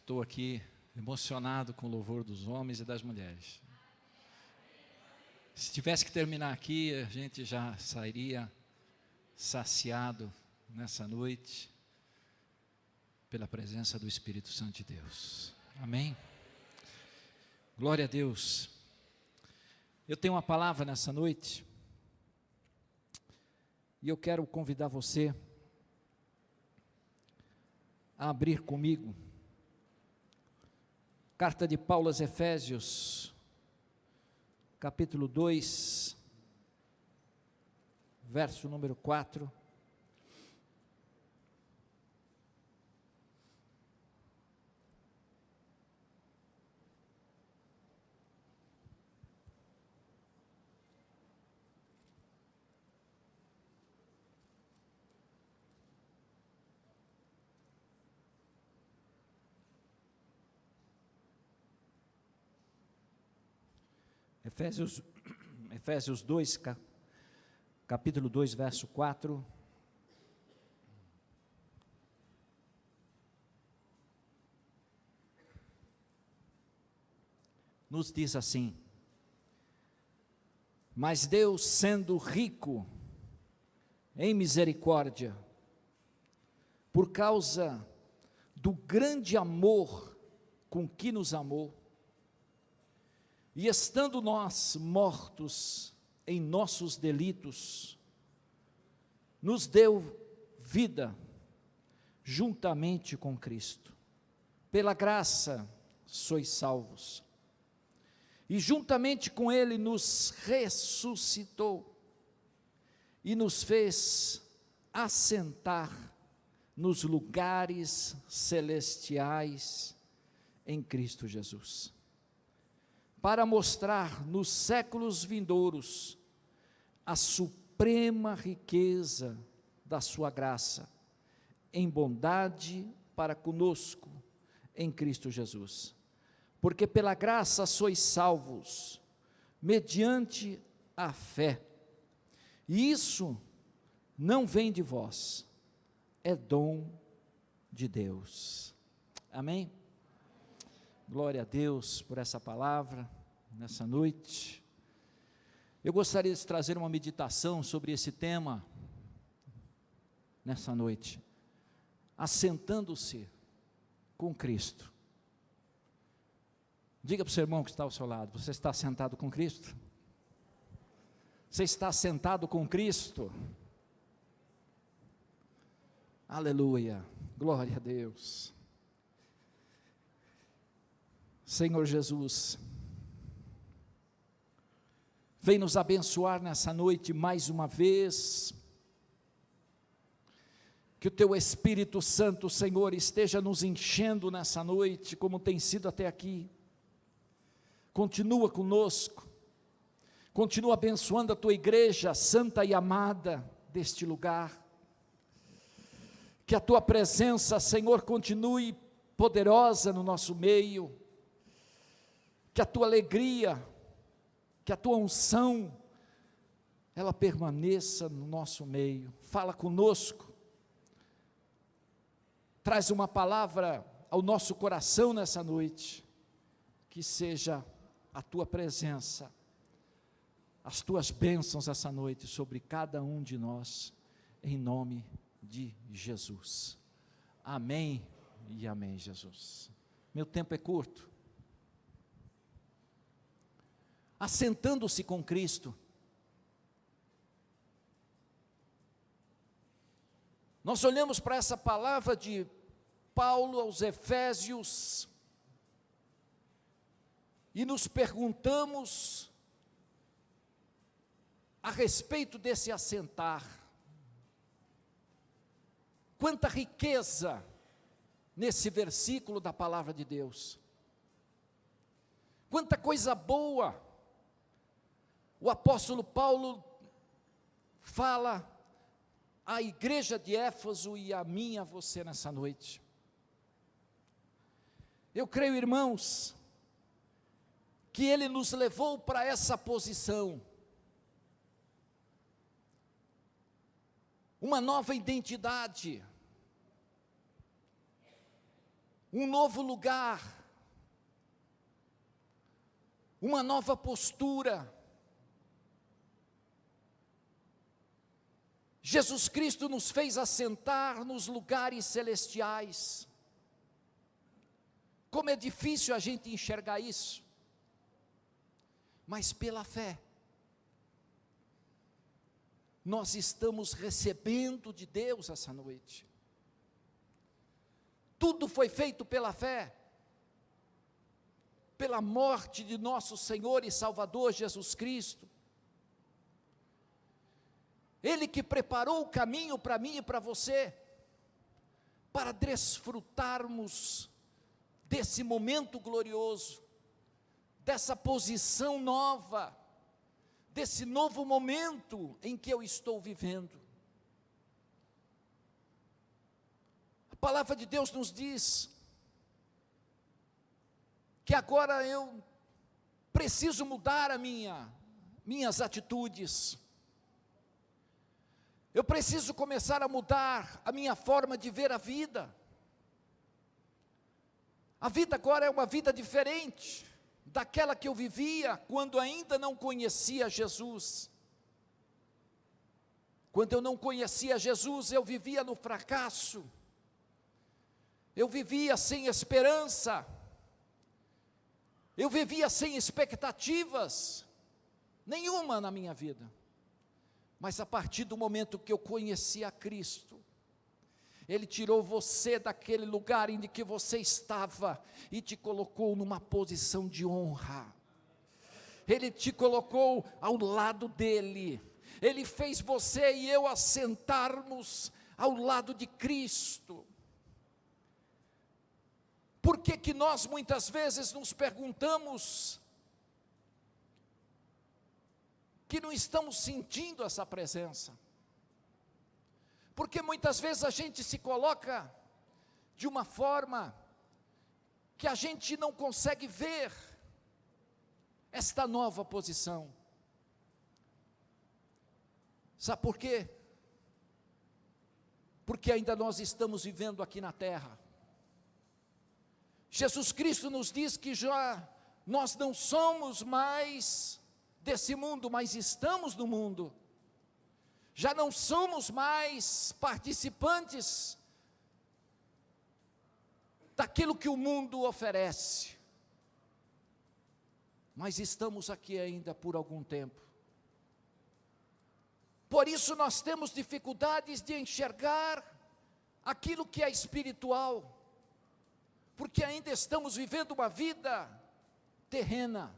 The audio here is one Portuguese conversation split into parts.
Estou aqui emocionado com o louvor dos homens e das mulheres. Se tivesse que terminar aqui, a gente já sairia saciado nessa noite pela presença do Espírito Santo de Deus. Amém? Glória a Deus. Eu tenho uma palavra nessa noite e eu quero convidar você a abrir comigo Carta de Paulo aos Efésios, capítulo 2, verso número 4. Efésios 2, capítulo 2, verso 4. Nos diz assim: mas Deus, sendo rico em misericórdia, por causa do grande amor com que nos amou, e estando nós mortos em nossos delitos, nos deu vida juntamente com Cristo. Pela graça sois salvos. E juntamente com Ele nos ressuscitou e nos fez assentar nos lugares celestiais em Cristo Jesus, para mostrar nos séculos vindouros a suprema riqueza da sua graça, em bondade para conosco, em Cristo Jesus. Porque pela graça sois salvos, mediante a fé, e isso não vem de vós, é dom de Deus. Amém? Glória a Deus por essa palavra, nessa noite. Eu gostaria de trazer uma meditação sobre esse tema, nessa noite, assentando-se com Cristo. Diga para o seu irmão que está ao seu lado: você está sentado com Cristo? Você está sentado com Cristo? Aleluia, glória a Deus. Senhor Jesus, vem nos abençoar nessa noite mais uma vez, que o Teu Espírito Santo, Senhor, esteja nos enchendo nessa noite, como tem sido até aqui. Continua conosco, continua abençoando a Tua igreja santa e amada deste lugar, que a Tua presença, Senhor, continue poderosa no nosso meio, que a Tua alegria, que a Tua unção, ela permaneça no nosso meio. Fala conosco, traz uma palavra ao nosso coração nessa noite, que seja a Tua presença, as Tuas bênçãos essa noite sobre cada um de nós, em nome de Jesus. Amém e amém, Jesus. Meu tempo é curto. Assentando-se com Cristo, nós olhamos para essa palavra de Paulo aos Efésios e nos perguntamos a respeito desse assentar. Quanta riqueza nesse versículo da palavra de Deus, quanta coisa boa. O apóstolo Paulo fala à igreja de Éfeso e a mim e a você nessa noite. Eu creio, irmãos, que ele nos levou para essa posição, uma nova identidade, um novo lugar, uma nova postura. Jesus Cristo nos fez assentar nos lugares celestiais. Como é difícil a gente enxergar isso, mas pela fé, nós estamos recebendo de Deus essa noite. Tudo foi feito pela fé, pela morte de nosso Senhor e Salvador Jesus Cristo. Ele que preparou o caminho para mim e para você, para desfrutarmos desse momento glorioso, dessa posição nova, desse novo momento em que eu estou vivendo. A palavra de Deus nos diz que agora eu preciso mudar minhas atitudes. Eu preciso começar a mudar a minha forma de ver a vida. A vida agora é uma vida diferente daquela que eu vivia quando ainda não conhecia Jesus. Quando eu não conhecia Jesus, eu vivia no fracasso. Eu vivia sem esperança. Eu vivia sem expectativas nenhuma na minha vida. Mas a partir do momento que eu conheci a Cristo, Ele tirou você daquele lugar em que você estava e te colocou numa posição de honra. Ele te colocou ao lado dEle. Ele fez você e eu assentarmos ao lado de Cristo. Por que que nós muitas vezes nos perguntamos que não estamos sentindo essa presença? Porque muitas vezes a gente se coloca de uma forma que a gente não consegue ver esta nova posição. Sabe por quê? Porque ainda nós estamos vivendo aqui na terra. Jesus Cristo nos diz que já nós não somos mais desse mundo, mas estamos no mundo. Já não somos mais participantes daquilo que o mundo oferece, mas estamos aqui ainda por algum tempo. Por isso nós temos dificuldades de enxergar aquilo que é espiritual, porque ainda estamos vivendo uma vida terrena.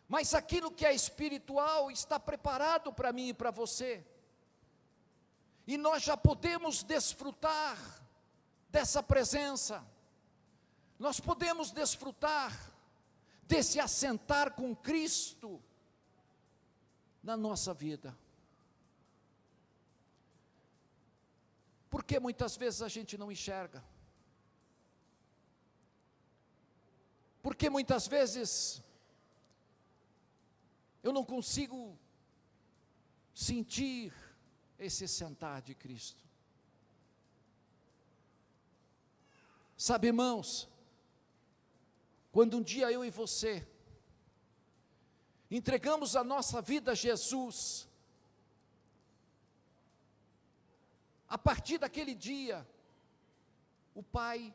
Mas aquilo que é espiritual está preparado para mim e para você. E nós já podemos desfrutar dessa presença. Nós podemos desfrutar desse assentar com Cristo na nossa vida. Porque muitas vezes a gente não enxerga. Porque muitas vezes eu não consigo sentir esse sentar de Cristo. Sabe, irmãos, quando um dia eu e você entregamos a nossa vida a Jesus, a partir daquele dia, o Pai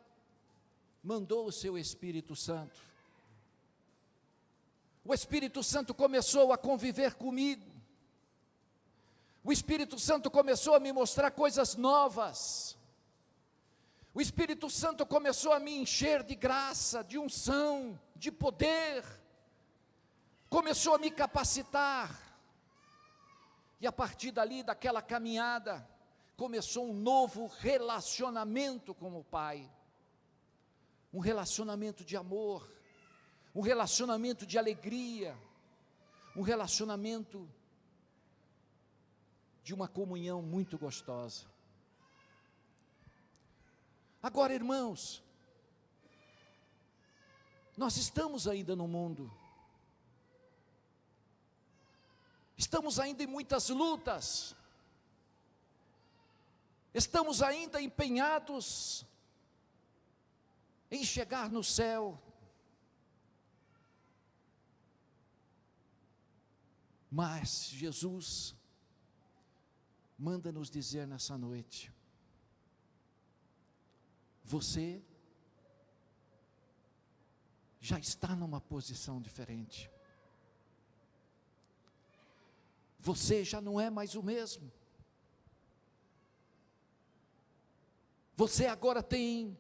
mandou o seu Espírito Santo. O Espírito Santo começou a conviver comigo. O Espírito Santo começou a me mostrar coisas novas. O Espírito Santo começou a me encher de graça, de unção, de poder. Começou a me capacitar. E a partir dali, daquela caminhada, começou um novo relacionamento com o Pai. Um relacionamento de amor. Um relacionamento de alegria, um relacionamento de uma comunhão muito gostosa. Agora, irmãos, nós estamos ainda no mundo, estamos ainda em muitas lutas, estamos ainda empenhados em chegar no céu. Mas Jesus manda nos dizer nessa noite: você já está numa posição diferente. Você já não é mais o mesmo. Você agora tem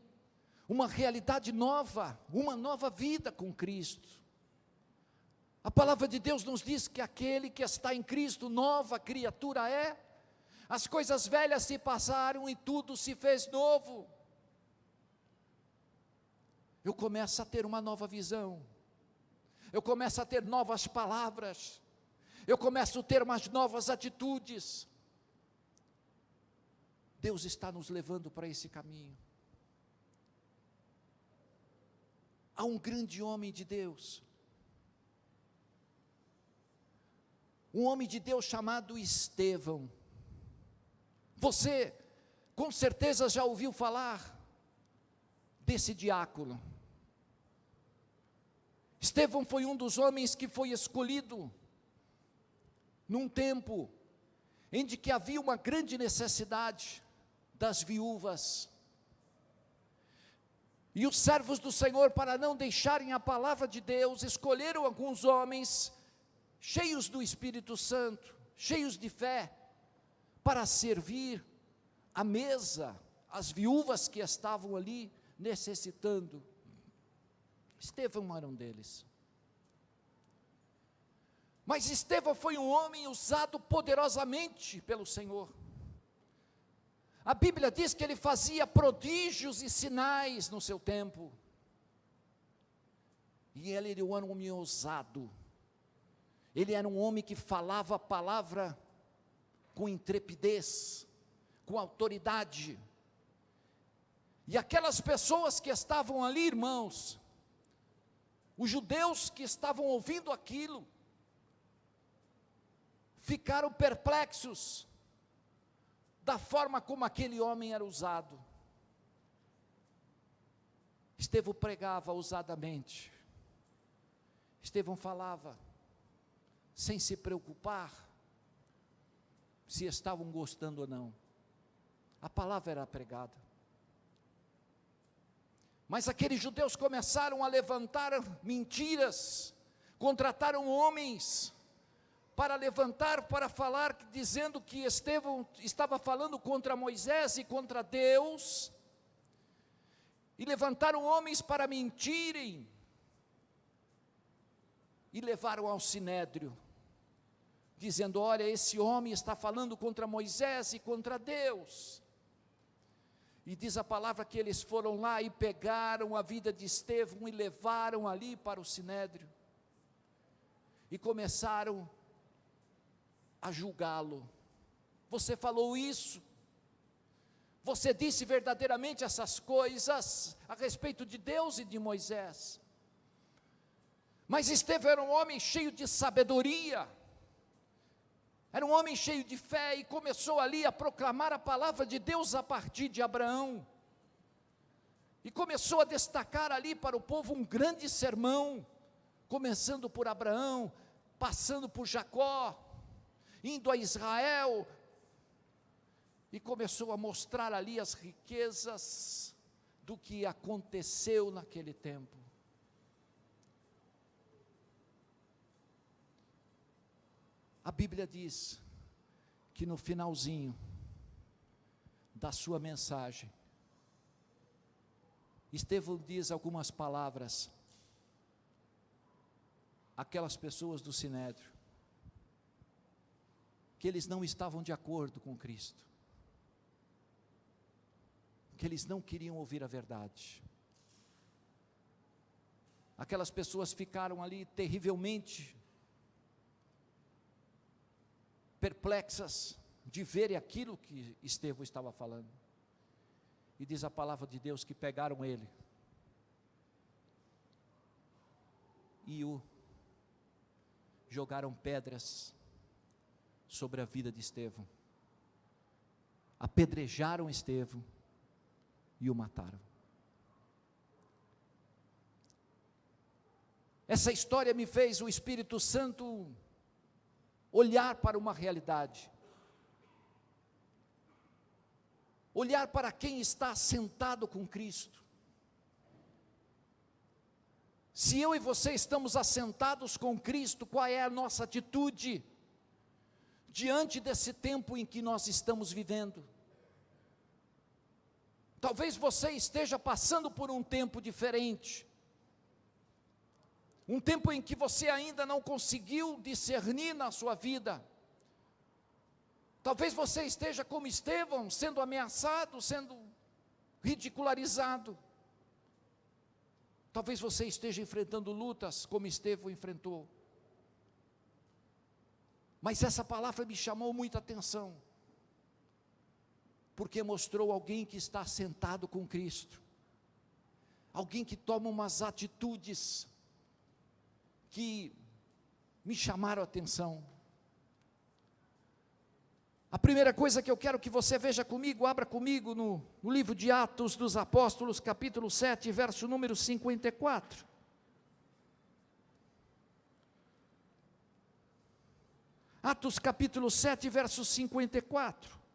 uma realidade nova, uma nova vida com Cristo. A palavra de Deus nos diz que aquele que está em Cristo, nova criatura é. As coisas velhas se passaram e tudo se fez novo. Eu começo a ter uma nova visão. Eu começo a ter novas palavras. Eu começo a ter umas novas atitudes. Deus está nos levando para esse caminho. Há um grande homem de Deus, um homem de Deus chamado Estevão. Você com certeza já ouviu falar desse diácono. Estevão foi um dos homens que foi escolhido num tempo em que havia uma grande necessidade das viúvas. E os servos do Senhor, para não deixarem a palavra de Deus, escolheram alguns homens cheios do Espírito Santo, cheios de fé, para servir à mesa as viúvas que estavam ali necessitando. Estevão era um deles. Mas Estevão foi um homem usado poderosamente pelo Senhor. A Bíblia diz que ele fazia prodígios e sinais no seu tempo. E ele era um homem ousado. Ele era um homem que falava a palavra com intrepidez, com autoridade. E aquelas pessoas que estavam ali, irmãos, os judeus que estavam ouvindo aquilo, ficaram perplexos da forma como aquele homem era usado. Estevão pregava ousadamente. Estevão falava sem se preocupar se estavam gostando ou não. A palavra era pregada. Mas aqueles judeus começaram a levantar mentiras, contrataram homens para levantar, para falar, dizendo que Estevão estava falando contra Moisés e contra Deus, e levantaram homens para mentirem, e levaram ao Sinédrio, dizendo: olha, esse homem está falando contra Moisés e contra Deus. E diz a palavra que eles foram lá e pegaram a vida de Estevão e levaram ali para o Sinédrio, e começaram a julgá-lo. Você falou isso? Você disse verdadeiramente essas coisas a respeito de Deus e de Moisés? Mas Estevão era um homem cheio de sabedoria, era um homem cheio de fé, e começou ali a proclamar a palavra de Deus a partir de Abraão, e começou a destacar ali para o povo um grande sermão, começando por Abraão, passando por Jacó, indo a Israel, e começou a mostrar ali as riquezas do que aconteceu naquele tempo. A Bíblia diz que no finalzinho da sua mensagem, Estevão diz algumas palavras àquelas pessoas do Sinédrio, que eles não estavam de acordo com Cristo, que eles não queriam ouvir a verdade. Aquelas pessoas ficaram ali terrivelmente perplexas de verem aquilo que Estevão estava falando. E diz a palavra de Deus que pegaram ele e o jogaram pedras sobre a vida de Estevão, apedrejaram Estevão e o mataram. Essa história me fez o Espírito Santo olhar para uma realidade. Olhar para quem está sentado com Cristo. Se eu e você estamos assentados com Cristo, qual é a nossa atitude diante desse tempo em que nós estamos vivendo? Talvez você esteja passando por um tempo diferente, um tempo em que você ainda não conseguiu discernir na sua vida. Talvez você esteja como Estevão, sendo ameaçado, sendo ridicularizado. Talvez você esteja enfrentando lutas como Estevão enfrentou. Mas essa palavra me chamou muita atenção, porque mostrou alguém que está sentado com Cristo, alguém que toma umas atitudes que me chamaram a atenção. A primeira coisa que eu quero que você veja comigo, abra comigo no livro de Atos dos Apóstolos, capítulo 7, verso número 54. Atos capítulo 7, verso 54.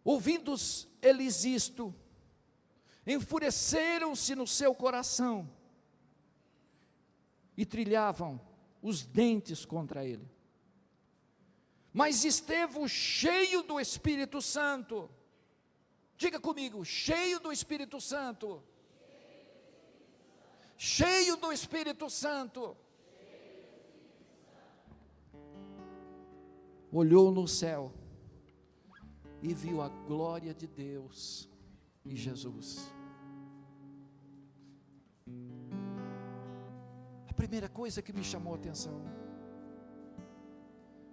Ouvindo eles isto, enfureceram-se no seu coração e trilhavam os dentes contra ele. Mas Estevão, cheio do Espírito Santo, diga comigo, cheio do Espírito Santo, cheio do Espírito Santo, olhou no céu e viu a glória de Deus e Jesus. A primeira coisa que me chamou a atenção,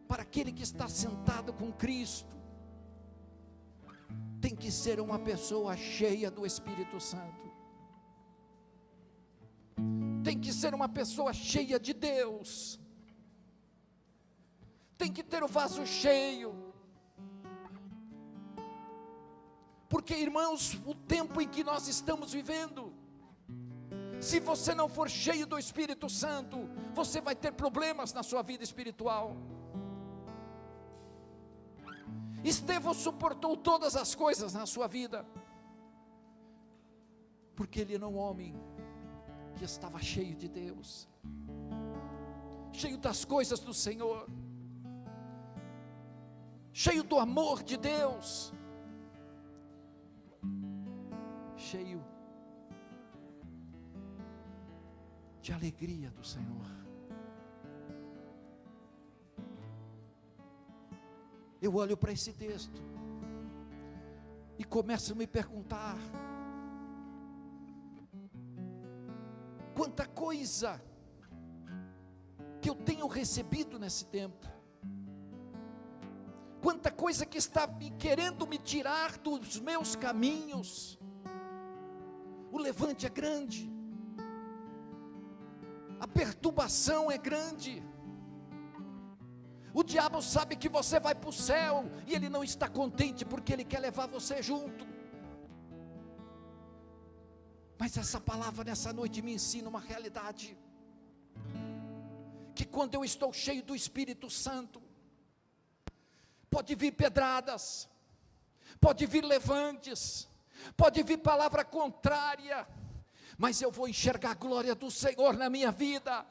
para aquele que está sentado com Cristo, tem que ser uma pessoa cheia do Espírito Santo, tem que ser uma pessoa cheia de Deus, tem que ter o vaso cheio. Porque, irmãos, o tempo em que nós estamos vivendo, se você não for cheio do Espírito Santo, você vai ter problemas na sua vida espiritual. Estevão suportou todas as coisas na sua vida, porque ele era um homem que estava cheio de Deus, cheio das coisas do Senhor, cheio do amor de Deus, cheio de alegria do Senhor. Eu olho para esse texto e começo a me perguntar: quanta coisa que eu tenho recebido nesse tempo, quanta coisa que está querendo me tirar dos meus caminhos. O levante é grande, a perturbação é grande. O diabo sabe que você vai para o céu e ele não está contente porque ele quer levar você junto. Mas essa palavra nessa noite me ensina uma realidade, que quando eu estou cheio do Espírito Santo, pode vir pedradas, pode vir levantes, pode vir palavra contrária, mas eu vou enxergar a glória do Senhor na minha vida,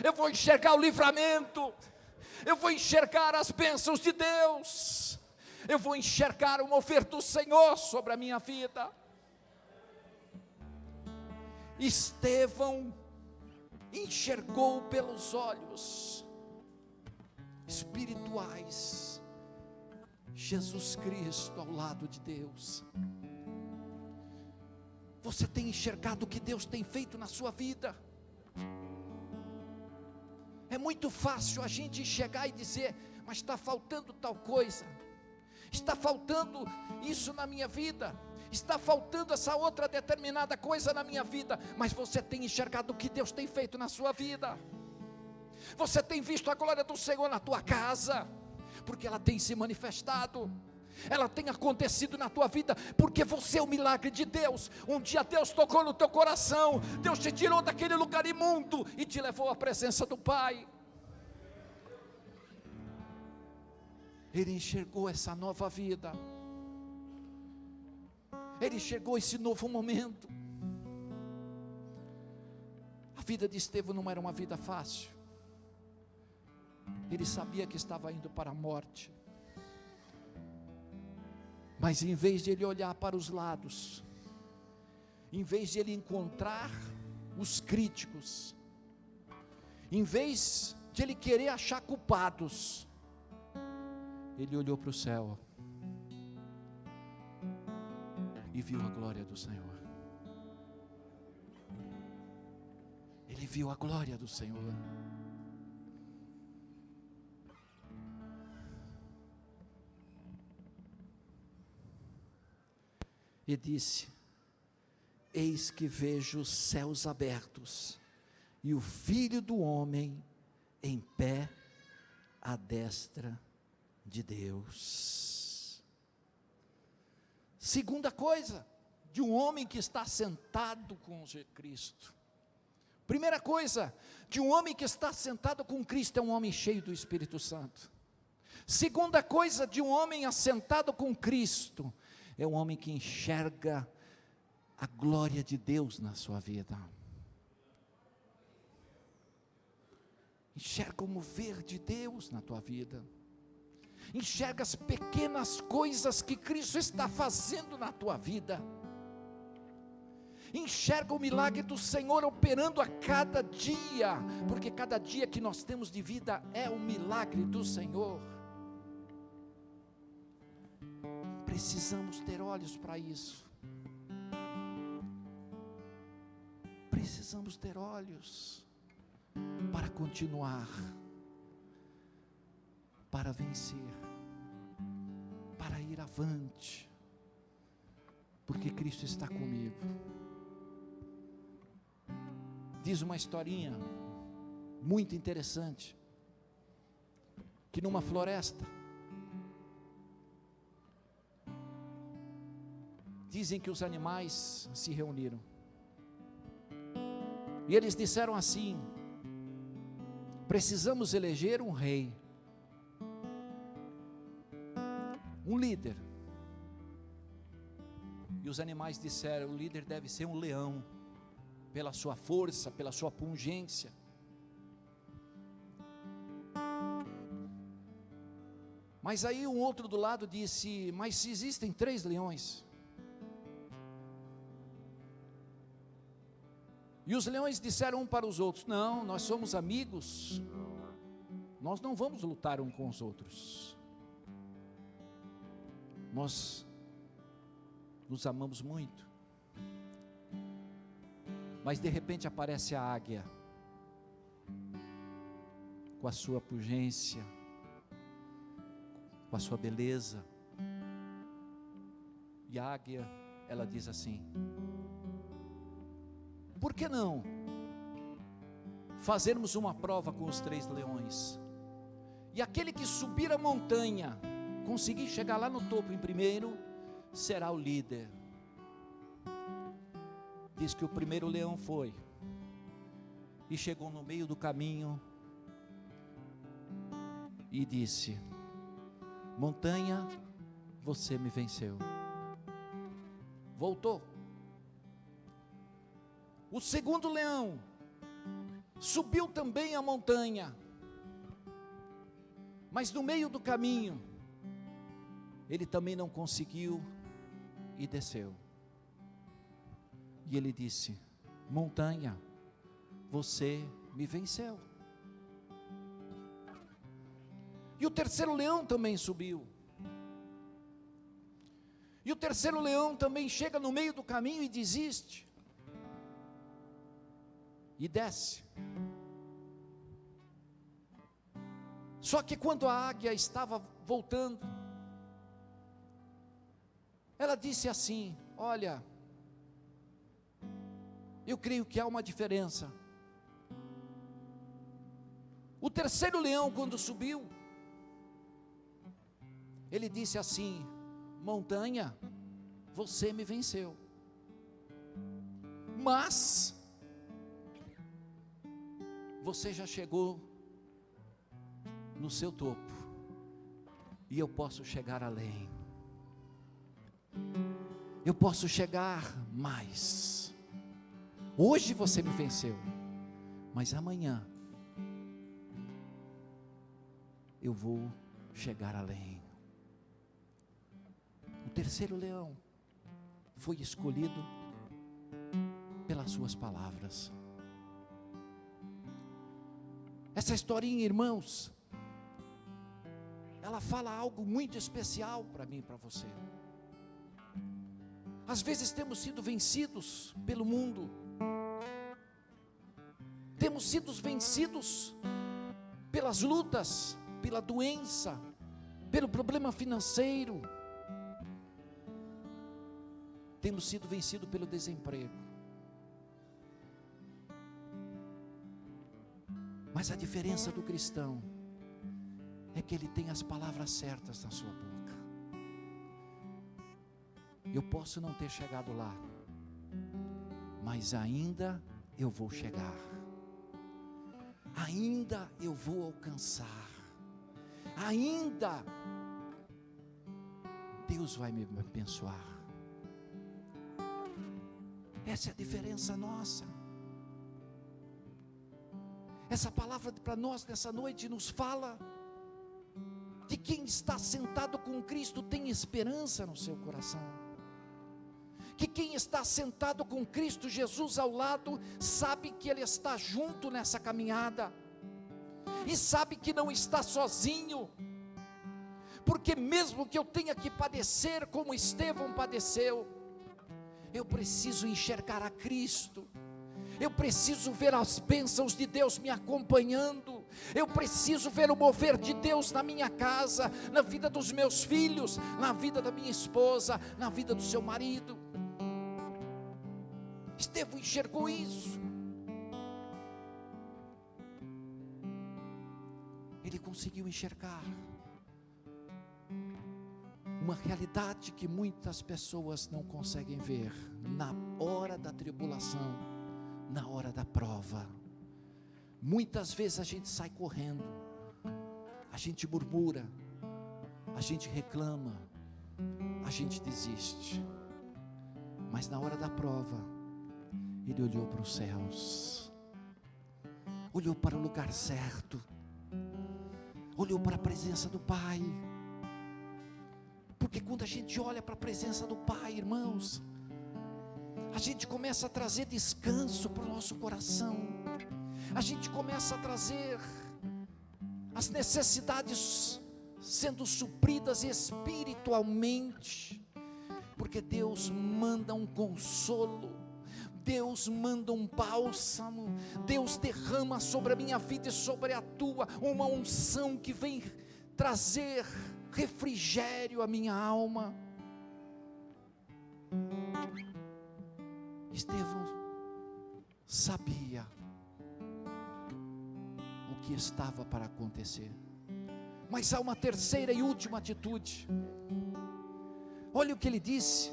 eu vou enxergar o livramento, eu vou enxergar as bênçãos de Deus, eu vou enxergar o mover do Senhor sobre a minha vida. Estevão enxergou pelos olhos espirituais Jesus Cristo ao lado de Deus. Você tem enxergado o que Deus tem feito na sua vida? É muito fácil a gente chegar e dizer: mas está faltando tal coisa, está faltando isso na minha vida, está faltando essa outra determinada coisa na minha vida. Mas você tem enxergado o que Deus tem feito na sua vida? Você tem visto a glória do Senhor na tua casa, porque ela tem se manifestado, ela tem acontecido na tua vida, porque você é o milagre de Deus. Um dia Deus tocou no teu coração, Deus te tirou daquele lugar imundo e te levou à presença do Pai. Ele enxergou essa nova vida, ele enxergou esse novo momento. A vida de Estevão não era uma vida fácil, ele sabia que estava indo para a morte, mas em vez de ele olhar para os lados, em vez de ele encontrar os críticos, em vez de ele querer achar culpados, ele olhou para o céu e viu a glória do Senhor. Ele viu a glória do Senhor. E disse: eis que vejo os céus abertos e o Filho do homem em pé à destra de Deus. Segunda coisa, de um homem que está sentado com Cristo. Primeira coisa, de um homem que está sentado com Cristo, é um homem cheio do Espírito Santo. Segunda coisa, de um homem assentado com Cristo, é um homem que enxerga a glória de Deus na sua vida. Enxerga o mover de Deus na tua vida. Enxerga as pequenas coisas que Cristo está fazendo na tua vida. Enxerga o milagre do Senhor operando a cada dia, porque cada dia que nós temos de vida é um milagre do Senhor. Precisamos ter olhos para isso. Precisamos ter olhos para continuar, para vencer, para ir avante, porque Cristo está comigo. Diz uma historinha muito interessante, que numa floresta, dizem que os animais se reuniram, e eles disseram assim: precisamos eleger um rei, um líder. E os animais disseram: o líder deve ser um leão, pela sua força, pela sua pungência. Mas aí um outro do lado disse: mas se existem 3 leões? E os leões disseram um para os outros: não, nós somos amigos, nós não vamos lutar um com os outros, nós nos amamos muito. Mas de repente aparece a águia, com a sua pungência, com a sua beleza, e a águia, ela diz assim: por que não fazermos uma prova com os 3 leões, e aquele que subir a montanha, conseguir chegar lá no topo em primeiro, será o líder. Diz que o primeiro leão foi, e chegou no meio do caminho, e disse: montanha, você me venceu. Voltou. O segundo leão subiu também a montanha, mas no meio do caminho, ele também não conseguiu e desceu. E ele disse: montanha, você me venceu. E o terceiro leão também subiu. E o terceiro leão também chega no meio do caminho e desiste. E desce. Só que quando a águia estava voltando, ela disse assim: olha, eu creio que há uma diferença. O terceiro leão, quando subiu, ele disse assim: montanha, você me venceu, mas você já chegou no seu topo, e eu posso chegar além, eu posso chegar mais. Hoje você me venceu, mas amanhã eu vou chegar além. O terceiro leão foi escolhido pelas suas palavras. Essa historinha, irmãos, ela fala algo muito especial para mim e para você. Às vezes temos sido vencidos pelo mundo, temos sido vencidos pelas lutas, pela doença, pelo problema financeiro, temos sido vencidos pelo desemprego. Mas a diferença do cristão é que ele tem as palavras certas na sua boca. Eu posso não ter chegado lá, mas ainda eu vou chegar, ainda eu vou alcançar, ainda Deus vai me abençoar. Essa é a diferença nossa. Essa palavra para nós nessa noite nos fala de quem está sentado com Cristo tem esperança no seu coração, que quem está sentado com Cristo Jesus ao lado, sabe que Ele está junto nessa caminhada, e sabe que não está sozinho, porque mesmo que eu tenha que padecer como Estevão padeceu, eu preciso enxergar a Cristo, eu preciso ver as bênçãos de Deus me acompanhando, eu preciso ver o mover de Deus na minha casa, na vida dos meus filhos, na vida da minha esposa, na vida do seu marido. Estevão enxergou isso, ele conseguiu enxergar uma realidade que muitas pessoas não conseguem ver na hora da tribulação, na hora da prova. Muitas vezes a gente sai correndo, a gente murmura, a gente reclama, a gente desiste, mas na hora da prova, ele olhou para os céus, olhou para o lugar certo, olhou para a presença do Pai, porque quando a gente olha para a presença do Pai, irmãos, a gente começa a trazer descanso para o nosso coração, a gente começa a trazer as necessidades sendo supridas espiritualmente, porque Deus manda um consolo, Deus manda um bálsamo, Deus derrama sobre a minha vida e sobre a tua, uma unção que vem trazer refrigério à minha alma. Estevão sabia o que estava para acontecer, mas há uma terceira e última atitude. Olha o que ele disse,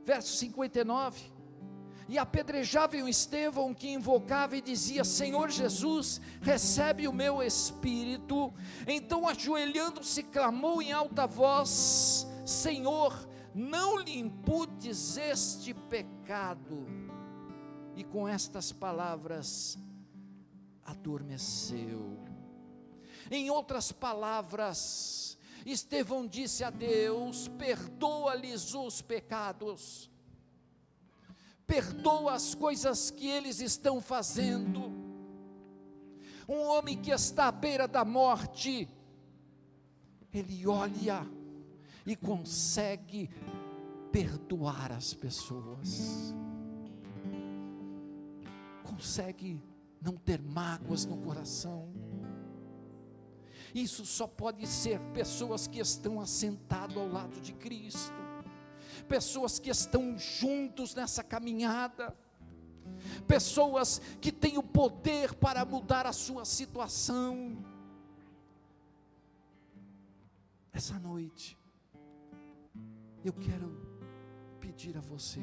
verso 59, e apedrejavam Estevão, que invocava e dizia: Senhor Jesus, recebe o meu espírito. Então, ajoelhando-se, clamou em alta voz: Senhor, não lhe imputes este pecado. E com estas palavras adormeceu. Em outras palavras, Estevão disse a Deus: perdoa-lhes os pecados, perdoa as coisas que eles estão fazendo. Um homem que está à beira da morte, ele olha e consegue perdoar as pessoas, consegue não ter mágoas no coração. Isso só pode ser pessoas que estão assentadas ao lado de Cristo, pessoas que estão juntos nessa caminhada. pessoas que têm o poder para mudar a sua situação. Essa noite, eu quero pedir a você,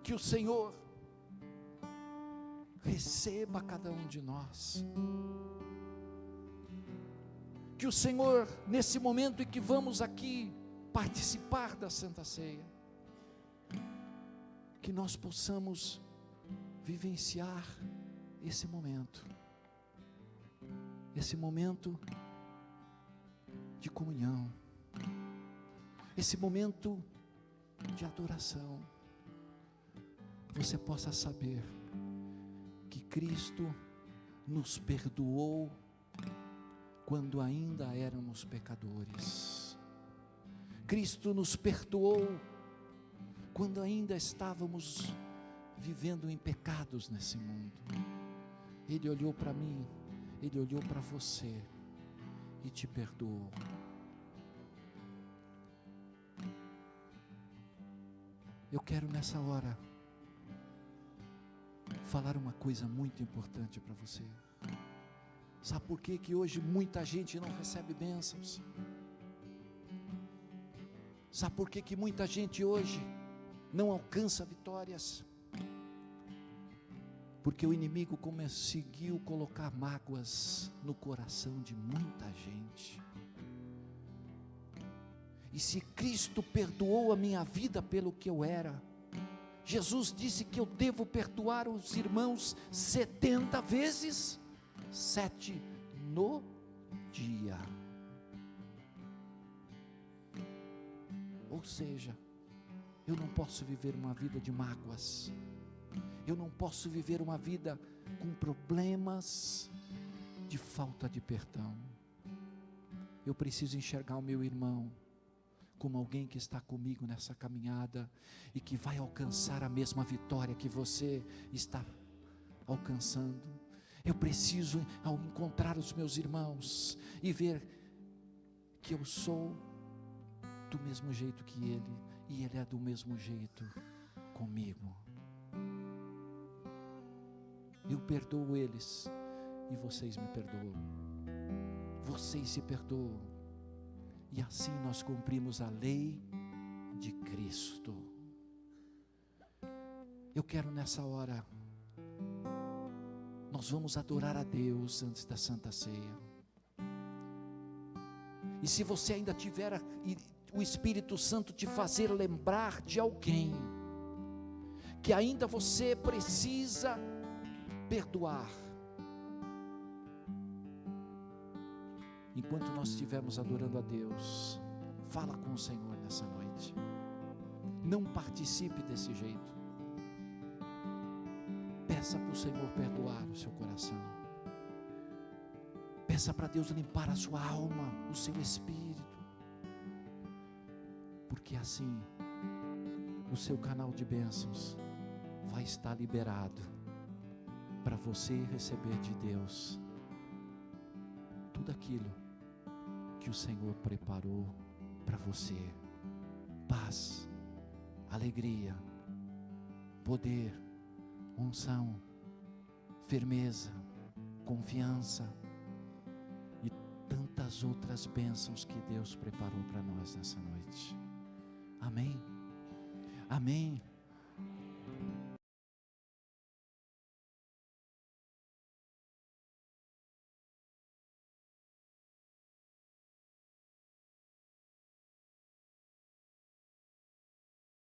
que o Senhor receba cada um de nós, que o Senhor, nesse momento em que vamos aqui participar da Santa Ceia, que nós possamos vivenciar esse momento de comunhão, esse momento de adoração. Você possa saber que Cristo nos perdoou quando ainda éramos pecadores. Cristo nos perdoou quando ainda estávamos vivendo em pecados nesse mundo. Ele olhou para mim, Ele olhou para você e te perdoou. Eu quero nessa hora falar uma coisa muito importante para você. Sabe por que hoje muita gente não recebe bênçãos? Sabe por que muita gente hoje não alcança vitórias? Porque o inimigo conseguiu colocar mágoas no coração de muita gente. E se Cristo perdoou a minha vida pelo que eu era, Jesus disse que eu devo perdoar os irmãos 70 vezes 7 no dia. Ou seja, eu não posso viver uma vida de mágoas, eu não posso viver uma vida com problemas de falta de perdão. Eu preciso enxergar o meu irmão como alguém que está comigo nessa caminhada e que vai alcançar a mesma vitória que você está alcançando. Eu preciso, ao encontrar os meus irmãos e ver que eu sou do mesmo jeito que ele e ele é do mesmo jeito comigo. Eu perdoo eles e vocês me perdoam. Vocês se perdoam. E assim nós cumprimos a lei de Cristo. Eu quero nessa hora, nós vamos adorar a Deus antes da Santa Ceia. E se você ainda tiver o Espírito Santo te fazer lembrar de alguém que ainda você precisa perdoar, enquanto nós estivermos adorando a Deus, fala com o Senhor nessa noite. Não participe desse jeito. Peça para o Senhor perdoar o seu coração. Peça para Deus limpar a sua alma, o seu espírito. Porque assim, o seu canal de bênçãos vai estar liberado para você receber de Deus tudo aquilo que o Senhor preparou para você: paz, alegria, poder, unção, firmeza, confiança e tantas outras bênçãos que Deus preparou para nós nessa noite. Amém? Amém.